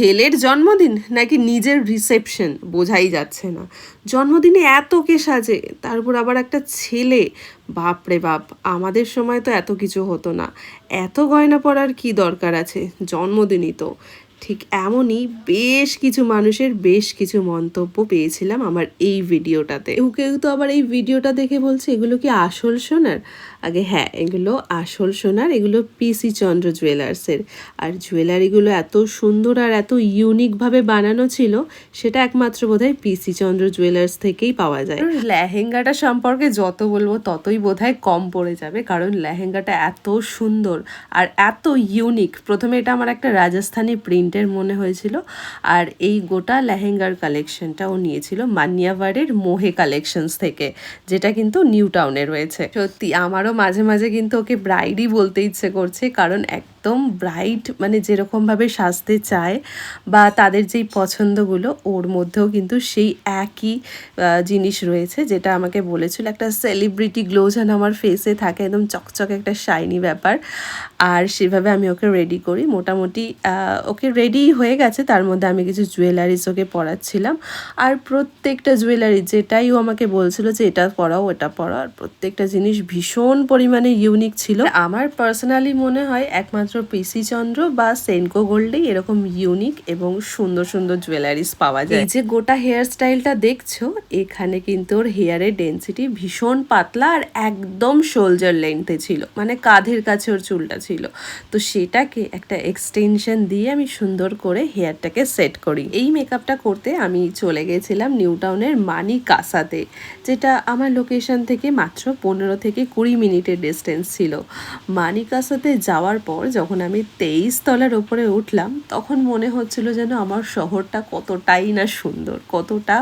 ছেলের জন্মদিন নাকি নিজের রিসেপশন বোঝাই যাচ্ছে না। জন্মদিনে এত কে সাজে, তারপর আবার একটা ছেলে, বাপরে বাপ। আমাদের সময় তো এত কিছু হতো না, এত গয়না পরার কি দরকার আছে, জন্মদিনই তো। ঠিক এমনই বেশ কিছু মানুষের বেশ কিছু মন্তব্য পেয়েছিলাম আমার এই ভিডিওটাতে। কেউ কেউ তো আবার এই ভিডিওটা দেখে বলছে এগুলো কি আসল সোনার। আগে হ্যাঁ, এগুলো আসল সোনার, এগুলো পিসি চন্দ্র জুয়েলার্সের। আর জুয়েলারিগুলো এত সুন্দর আর এত ইউনিকভাবে বানানো ছিল, সেটা একমাত্র বোধহয় পিসি চন্দ্র জুয়েলার্স থেকেই পাওয়া যায়। লেহেঙ্গাটা সম্পর্কে যত বলবো ততই বোধহয় কম পড়ে যাবে, কারণ লেহেঙ্গাটা এত সুন্দর আর এত ইউনিক। প্রথমে এটা আমার একটা রাজস্থানি প্রিন্টের মনে হয়েছিল, আর এই গোটা লেহেঙ্গার কালেকশনটাও নিয়েছিল মানিয়াভারের মোহে কালেকশনস থেকে, যেটা কিন্তু নিউ টাউনে রয়েছে। সত্যি আমারও মাঝে মাঝে কিন্তু ওকে ব্রাইডই বলতে ইচ্ছে করছে, কারণ একদম ব্রাইড মানে যেরকমভাবে সাজতে চায় বা তাদের যেই পছন্দগুলো, ওর মধ্যেও কিন্তু সেই একই জিনিস রয়েছে, যেটা আমাকে বলেছিল একটা সেলিব্রিটি গ্লো যেন আমার ফেসে থাকে, একদম চকচকে একটা শাইনি ব্যাপার। আর সেভাবে আমি ওকে রেডি করি, মোটামুটি ওকে রেডি হয়ে গেছে। তার মধ্যে আমি কিছু জুয়েলারিস ওকে পরাচ্ছিলাম, আর প্রত্যেকটা জুয়েলারি যেটাই ও আমাকে বলছিল যে এটা পরাও ওটা পরাও, আর প্রত্যেকটা জিনিস ভীষণ পরিমাণে ইউনিক ছিল। আমার পার্সোনালি মনে হয় একমাত্র পিসি চন্দ্র বা সেনকো গোল্ডেই এরকম ইউনিক এবং সুন্দর সুন্দর জুয়েলারিস পাওয়া যায়। এই যে গোটা হেয়ার স্টাইলটা দেখছো, এখানে কিন্তু ওর হেয়ারের ডেন্সিটি ভীষণ পাতলা আর একদম শোল্ডার লেন্থে ছিল, মানে কাঁধের কাছে ওর চুলটা ছিল। তো সেটাকে একটা এক্সটেনশন দিয়ে আমি সুন্দর করে হেয়ারটাকে সেট করি। এই মেকআপটা করতে আমি চলে গেছিলাম নিউ টাউনের মানি কাসাতে, যেটা আমার লোকেশন থেকে মাত্র 15 থেকে 20 মিনিটের ডিস্টেন্স ছিল। মানি কাসাতে যাওয়ার পর যখন আমি 23 তলার ওপরে উঠলাম, তখন মনে হচ্ছিল যেন আমার শহরটা কতটাই না সুন্দর, কতটা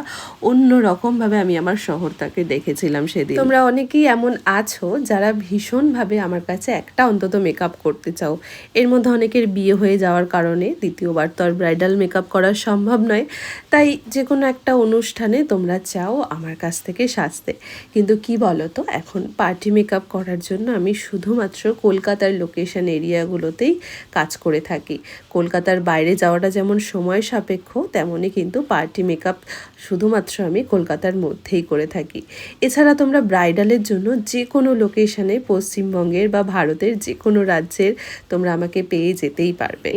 অন্য রকমভাবে আমি আমার শহরটাকে দেখেছিলাম সেদিন। তোমরা অনেকেই এমন আছো যারা ভীষণভাবে আমার কাছে একটা অন্তত মেকআপ করতে চাও। এর মধ্যে অনেকের বিয়ে হয়ে যাওয়ার কারণে দ্বিতীয়বার তো আর ব্রাইডাল মেকআপ করা সম্ভব নয়, তাই যে কোনো একটা অনুষ্ঠানে তোমরা চাও আমার কাছ থেকে সাজতে। কিন্তু কি বলো তো, এখন পার্টি মেকআপ করার জন্য আমি শুধুমাত্র কলকাতার লোকেশন এরিয়াগুলোতেই কাজ করে থাকি। কলকাতার বাইরে যাওয়াটা যেমন সময় সাপেক্ষ, তেমনই কিন্তু পার্টি মেকআপ শুধুমাত্র আমি কলকাতার মধ্যেই করে থাকি। এছাড়া তোমরা ব্রাইডালের জন্য যে কোনো লোকেশনে পশ্চিমবঙ্গের বা ভারতের যে কোনো রাজ্যের তোমরা আমাকে পেয়ে যেতেই পারবে।